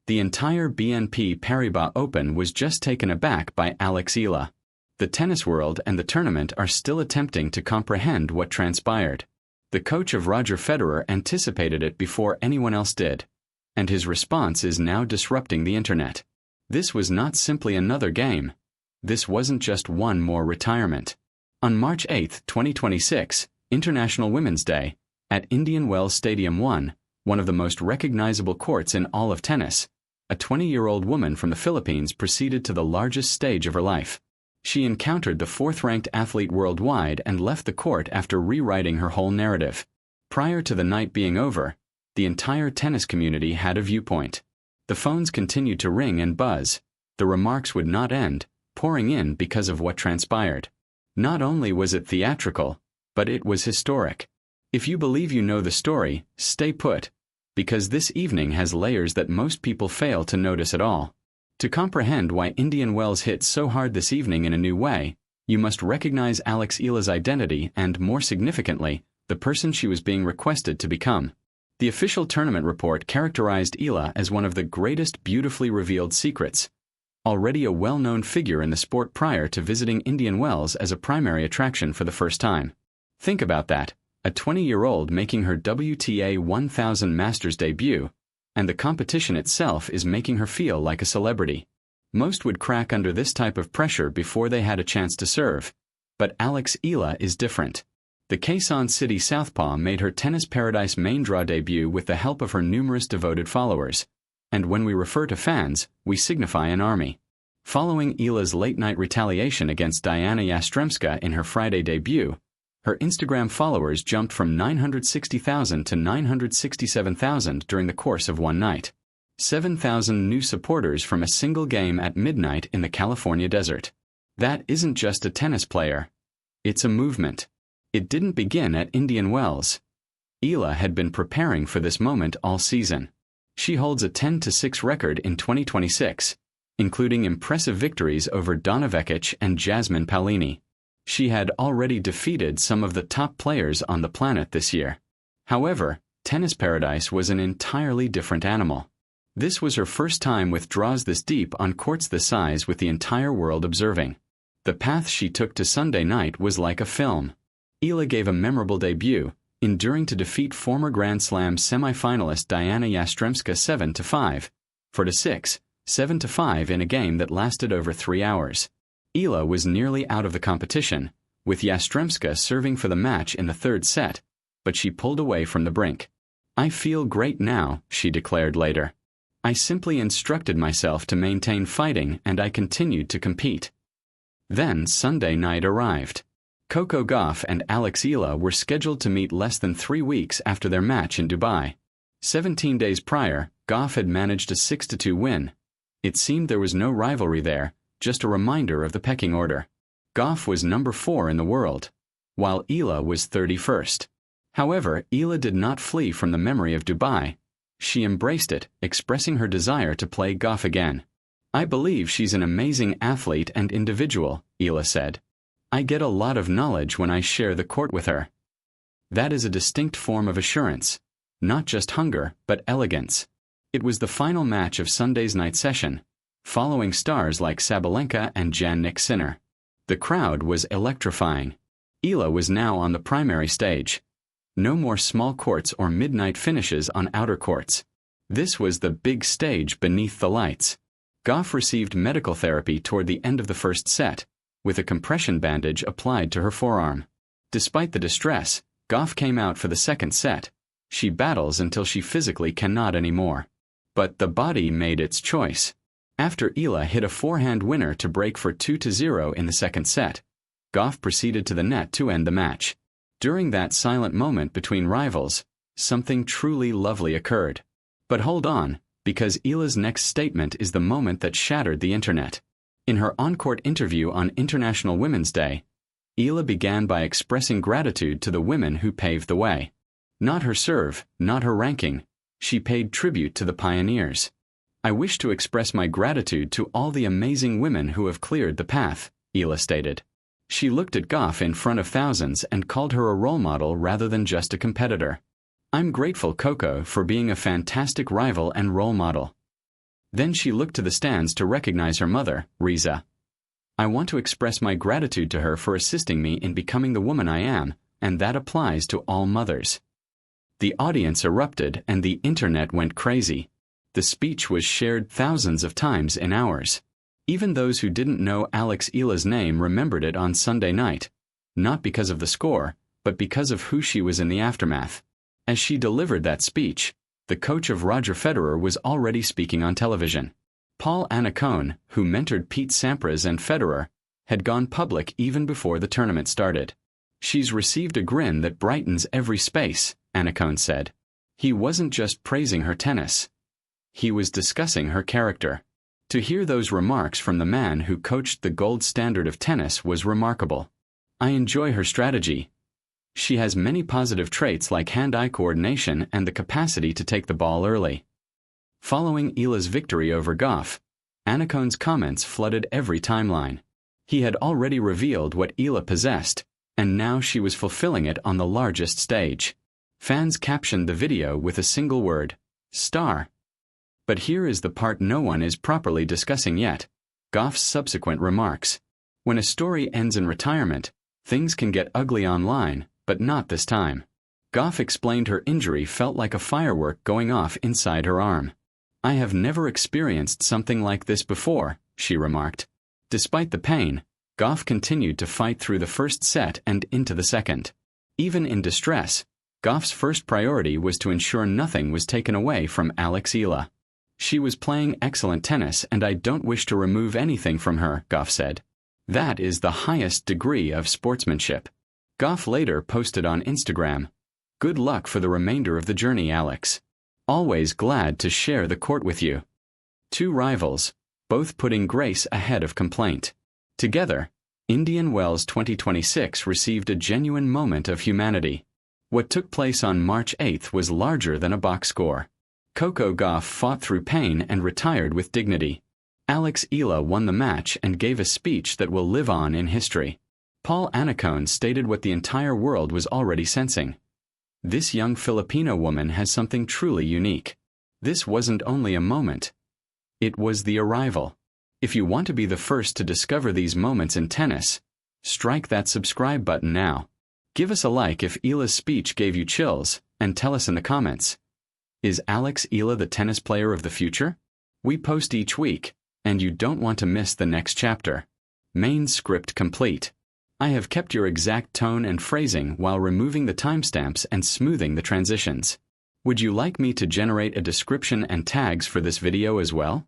The entire BNP Paribas Open was just taken aback by Eala. The tennis world and the tournament are still attempting to comprehend what transpired. The coach of Roger Federer anticipated it before anyone else did, and his response is now disrupting the internet. This was not simply another game. This wasn't just one more retirement. On March 8, 2026, International Women's Day, at Indian Wells Stadium 1, one of the most recognizable courts in all of tennis, a 20-year-old woman from the Philippines proceeded to the largest stage of her life. She encountered the fourth-ranked athlete worldwide and left the court after rewriting her whole narrative. Prior to the night being over, the entire tennis community had a viewpoint. The phones continued to ring and buzz. The remarks would not end, pouring in because of what transpired. Not only was it theatrical, but it was historic. If you believe you know the story, stay put, because this evening has layers that most people fail to notice at all. To comprehend why Indian Wells hit so hard this evening in a new way, you must recognize Eala's identity and, more significantly, the person she was being requested to become. The official tournament report characterized Eala as one of the greatest beautifully revealed secrets. Already a well-known figure in the sport prior to visiting Indian Wells as a primary attraction for the first time. Think about that, a 20-year-old making her WTA 1000 Masters debut, and the competition itself is making her feel like a celebrity. Most would crack under this type of pressure before they had a chance to serve, but Eala is different. The Quezon City southpaw made her Tennis Paradise main draw debut with the help of her numerous devoted followers, and when we refer to fans, we signify an army. Following Eala's late-night retaliation against Diana Yastremska in her Friday debut, her Instagram followers jumped from 960,000 to 967,000 during the course of one night. 7,000 new supporters from a single game at midnight in the California desert. That isn't just a tennis player. It's a movement. It didn't begin at Indian Wells. Eala had been preparing for this moment all season. She holds a 10-6 record in 2026, including impressive victories over Donna Vekic and Jasmine Paolini. She had already defeated some of the top players on the planet this year. However, Tennis Paradise was an entirely different animal. This was her first time with draws this deep on courts this size with the entire world observing. The path she took to Sunday night was like a film. Eala gave a memorable debut, enduring to defeat former Grand Slam semi-finalist Diana Yastremska 7-5, 4-6, 7-5 in a game that lasted over 3 hours. Eala was nearly out of the competition, with Yastremska serving for the match in the third set, but she pulled away from the brink. "I feel great now," she declared later. "I simply instructed myself to maintain fighting and I continued to compete." Then Sunday night arrived. Coco Gauff and Eala were scheduled to meet less than 3 weeks after their match in Dubai. 17 days prior, Gauff had managed a 6-2 win. It seemed there was no rivalry there, just a reminder of the pecking order. Gauff was number 4 in the world, while Eala was 31st. However, Eala did not flee from the memory of Dubai. She embraced it, expressing her desire to play Gauff again. "I believe she's an amazing athlete and individual," Eala said. "I get a lot of knowledge when I share the court with her." That is a distinct form of assurance, not just hunger, but elegance. It was the final match of Sunday's night session, following stars like Sabalenka and Jannik Sinner. The crowd was electrifying. Eala was now on the primary stage. No more small courts or midnight finishes on outer courts. This was the big stage beneath the lights. Gauff received medical therapy toward the end of the first set, with a compression bandage applied to her forearm. Despite the distress, Gauff came out for the second set. She battles until she physically cannot anymore. But the body made its choice. After Eala hit a forehand winner to break for 2-0 in the second set, Gauff proceeded to the net to end the match. During that silent moment between rivals, something truly lovely occurred. But hold on, because Eala's next statement is the moment that shattered the internet. In her on-court interview on International Women's Day, Eala began by expressing gratitude to the women who paved the way. Not her serve, not her ranking. She paid tribute to the pioneers. "I wish to express my gratitude to all the amazing women who have cleared the path," Eala stated. She looked at Gauff in front of thousands and called her a role model rather than just a competitor. "I'm grateful, Coco, for being a fantastic rival and role model." Then she looked to the stands to recognize her mother, Riza. I want to express my gratitude to her for assisting me in becoming the woman I am, and that applies to all mothers. The audience erupted and the internet went crazy. The speech was shared thousands of times in hours. Even those who didn't know Eala's name remembered it on Sunday night, not because of the score, but because of who she was in the aftermath. As she delivered that speech, the coach of Roger Federer was already speaking on television. Paul Annacone, who mentored Pete Sampras and Federer, had gone public even before the tournament started. She's received a grin that brightens every space, Annacone said. He wasn't just praising her tennis. He was discussing her character. To hear those remarks from the man who coached the gold standard of tennis was remarkable. I enjoy her strategy. She has many positive traits like hand-eye coordination and the capacity to take the ball early. Following Eala's victory over Goff, Annacone's comments flooded every timeline. He had already revealed what Eala possessed, and now she was fulfilling it on the largest stage. Fans captioned the video with a single word: star. But here is the part no one is properly discussing yet: Goff's subsequent remarks. When a story ends in retirement, things can get ugly online, but not this time. Goff explained her injury felt like a firework going off inside her arm. I have never experienced something like this before, she remarked. Despite the pain, Goff continued to fight through the first set and into the second. Even in distress, Goff's first priority was to ensure nothing was taken away from Eala. She was playing excellent tennis and I don't wish to remove anything from her, Goff said. That is the highest degree of sportsmanship. Goff later posted on Instagram, "Good luck for the remainder of the journey, Alex. Always glad to share the court with you." Two rivals, both putting grace ahead of complaint. Together, Indian Wells 2026 received a genuine moment of humanity. What took place on March 8th was larger than a box score. Coco Gauff fought through pain and retired with dignity. Eala won the match and gave a speech that will live on in history. Paul Annacone stated what the entire world was already sensing. This young Filipino woman has something truly unique. This wasn't only a moment. It was the arrival. If you want to be the first to discover these moments in tennis, strike that subscribe button now. Give us a like if Eala's speech gave you chills, and tell us in the comments. Is Eala the tennis player of the future? We post each week, and you don't want to miss the next chapter. Main script complete. I have kept your exact tone and phrasing while removing the timestamps and smoothing the transitions. Would you like me to generate a description and tags for this video as well?